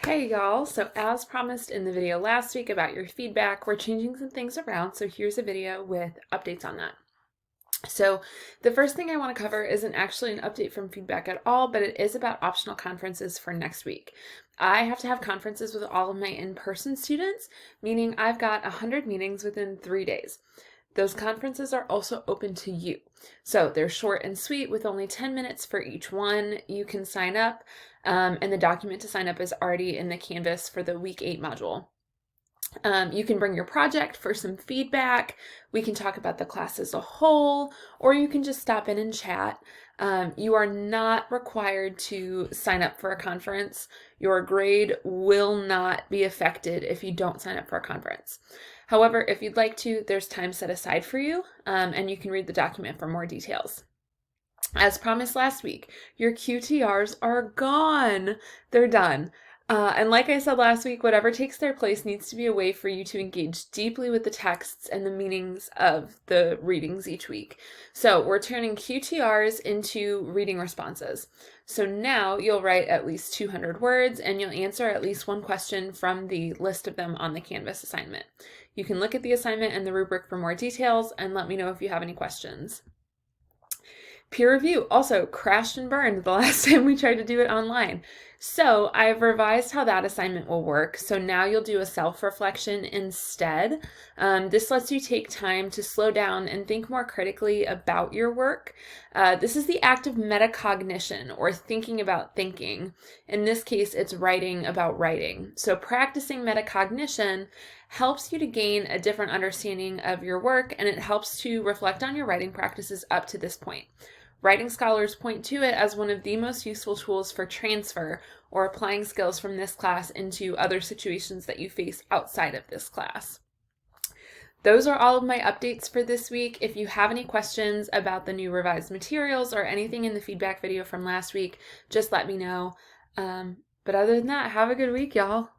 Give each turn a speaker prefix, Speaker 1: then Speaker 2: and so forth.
Speaker 1: Hey y'all, so as promised in the video last week about your feedback, we're changing some things around, so here's a video with updates on that. So the first thing I want to cover isn't actually an update from feedback at all, but it is about optional conferences for next week. I have to have conferences with all of my in-person students, meaning I've got 100 meetings within 3 days. Those conferences are also open to you. So they're short and sweet with only 10 minutes for each one. You can sign up, and the document to sign up is already in the Canvas for the week 8 module. You can bring your project for some feedback. We can talk about the class as a whole, or you can just stop in and chat. You are not required to sign up for a conference. Your grade will not be affected if you don't sign up for a conference. However, if you'd like to, there's time set aside for you, and you can read the document for more details. As promised last week, your QTRs are gone. They're done. And like I said last week, whatever takes their place needs to be a way for you to engage deeply with the texts and the meanings of the readings each week. So we're turning QTRs into reading responses. So now you'll write at least 200 words and you'll answer at least one question from the list of them on the Canvas assignment. You can look at the assignment and the rubric for more details and let me know if you have any questions. Peer review also crashed and burned the last time we tried to do it online. So I've revised how that assignment will work. So now you'll do a self-reflection instead. This lets you take time to slow down and think more critically about your work. This is the act of metacognition, or thinking about thinking. In this case, it's writing about writing. So practicing metacognition helps you to gain a different understanding of your work, and it helps to reflect on your writing practices up to this point. Writing scholars point to it as one of the most useful tools for transfer or applying skills from this class into other situations that you face outside of this class. Those are all of my updates for this week. If you have any questions about the new revised materials or anything in the feedback video from last week, just let me know. But other than that, have a good week, y'all.